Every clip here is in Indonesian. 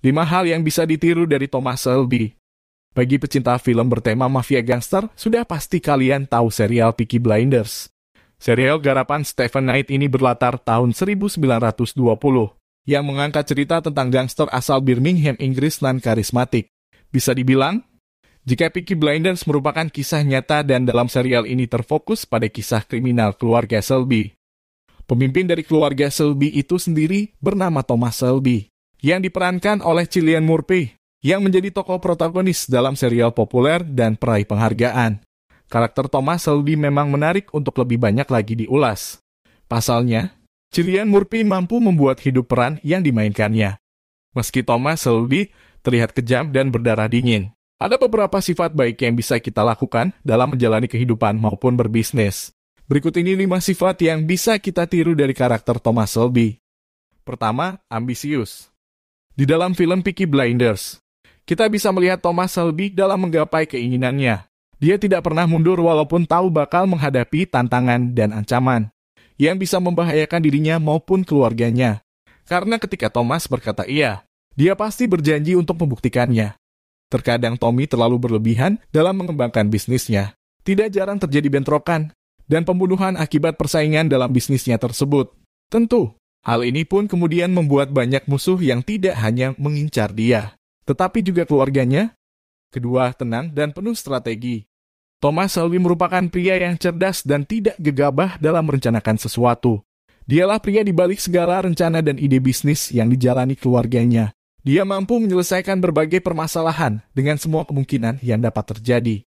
5 hal yang bisa ditiru dari Thomas Shelby. Bagi pecinta film bertema mafia gangster, sudah pasti kalian tahu serial Peaky Blinders. Serial garapan Stephen Knight ini berlatar tahun 1920, yang mengangkat cerita tentang gangster asal Birmingham, Inggris dan karismatik. Bisa dibilang, jika Peaky Blinders merupakan kisah nyata dan dalam serial ini terfokus pada kisah kriminal keluarga Shelby. Pemimpin dari keluarga Shelby itu sendiri bernama Thomas Shelby, yang diperankan oleh Cillian Murphy, yang menjadi tokoh protagonis dalam serial populer dan peraih penghargaan. Karakter Thomas Shelby memang menarik untuk lebih banyak lagi diulas. Pasalnya, Cillian Murphy mampu membuat hidup peran yang dimainkannya. Meski Thomas Shelby terlihat kejam dan berdarah dingin, ada beberapa sifat baik yang bisa kita lakukan dalam menjalani kehidupan maupun berbisnis. Berikut ini 5 sifat yang bisa kita tiru dari karakter Thomas Shelby. Pertama, ambisius. Di dalam film Peaky Blinders, kita bisa melihat Thomas Shelby dalam menggapai keinginannya. Dia tidak pernah mundur walaupun tahu bakal menghadapi tantangan dan ancaman yang bisa membahayakan dirinya maupun keluarganya. Karena ketika Thomas berkata iya, dia pasti berjanji untuk membuktikannya. Terkadang Tommy terlalu berlebihan dalam mengembangkan bisnisnya. Tidak jarang terjadi bentrokan dan pembunuhan akibat persaingan dalam bisnisnya tersebut. Tentu, hal ini pun kemudian membuat banyak musuh yang tidak hanya mengincar dia, tetapi juga keluarganya. Kedua, tenang dan penuh strategi. Thomas Shelby merupakan pria yang cerdas dan tidak gegabah dalam merencanakan sesuatu. Dialah pria di balik segala rencana dan ide bisnis yang dijalani keluarganya. Dia mampu menyelesaikan berbagai permasalahan dengan semua kemungkinan yang dapat terjadi.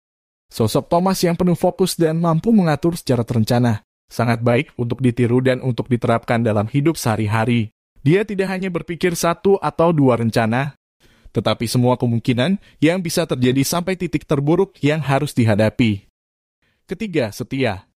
Sosok Thomas yang penuh fokus dan mampu mengatur secara terencana sangat baik untuk ditiru dan untuk diterapkan dalam hidup sehari-hari. Dia tidak hanya berpikir 1 atau 2 rencana, tetapi semua kemungkinan yang bisa terjadi sampai titik terburuk yang harus dihadapi. Ketiga, setia.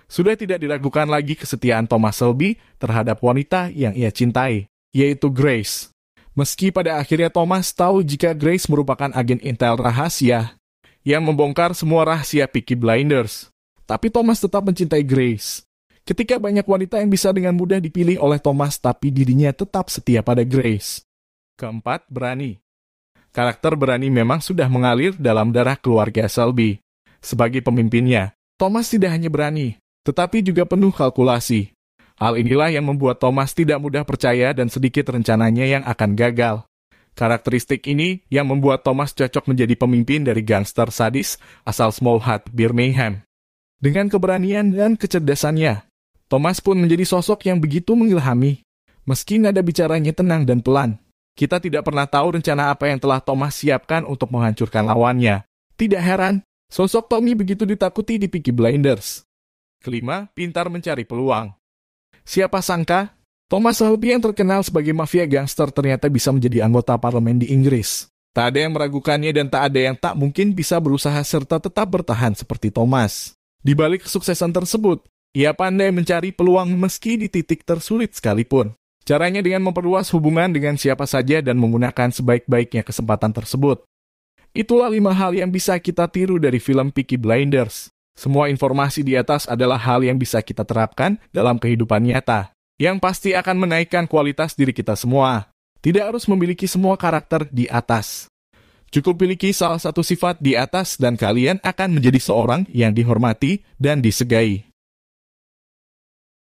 Sudah tidak diragukan lagi kesetiaan Thomas Shelby terhadap wanita yang ia cintai, yaitu Grace. Meski pada akhirnya Thomas tahu jika Grace merupakan agen intel rahasia yang membongkar semua rahasia Peaky Blinders, tapi Thomas tetap mencintai Grace. Ketika banyak wanita yang bisa dengan mudah dipilih oleh Thomas, tapi dirinya tetap setia pada Grace. Keempat, berani. Karakter berani memang sudah mengalir dalam darah keluarga Shelby. Sebagai pemimpinnya, Thomas tidak hanya berani, tetapi juga penuh kalkulasi. Hal inilah yang membuat Thomas tidak mudah percaya dan sedikit rencananya yang akan gagal. Karakteristik ini yang membuat Thomas cocok menjadi pemimpin dari gangster sadis asal Small Hat, Birmingham. Dengan keberanian dan kecerdasannya, Thomas pun menjadi sosok yang begitu mengilhami. Meski nada bicaranya tenang dan pelan, kita tidak pernah tahu rencana apa yang telah Thomas siapkan untuk menghancurkan lawannya. Tidak heran, sosok Tommy begitu ditakuti di Peaky Blinders. Kelima, pintar mencari peluang. Siapa sangka, Thomas Shelby yang terkenal sebagai mafia gangster ternyata bisa menjadi anggota parlemen di Inggris. Tak ada yang meragukannya dan tak ada yang tak mungkin bisa berusaha serta tetap bertahan seperti Thomas. Di balik kesuksesan tersebut, ia pandai mencari peluang meski di titik tersulit sekalipun. Caranya dengan memperluas hubungan dengan siapa saja dan menggunakan sebaik-baiknya kesempatan tersebut. Itulah 5 hal yang bisa kita tiru dari film Peaky Blinders. Semua informasi di atas adalah hal yang bisa kita terapkan dalam kehidupan nyata, yang pasti akan menaikkan kualitas diri kita semua. Tidak harus memiliki semua karakter di atas. Cukup miliki salah satu sifat di atas dan kalian akan menjadi seorang yang dihormati dan disegai.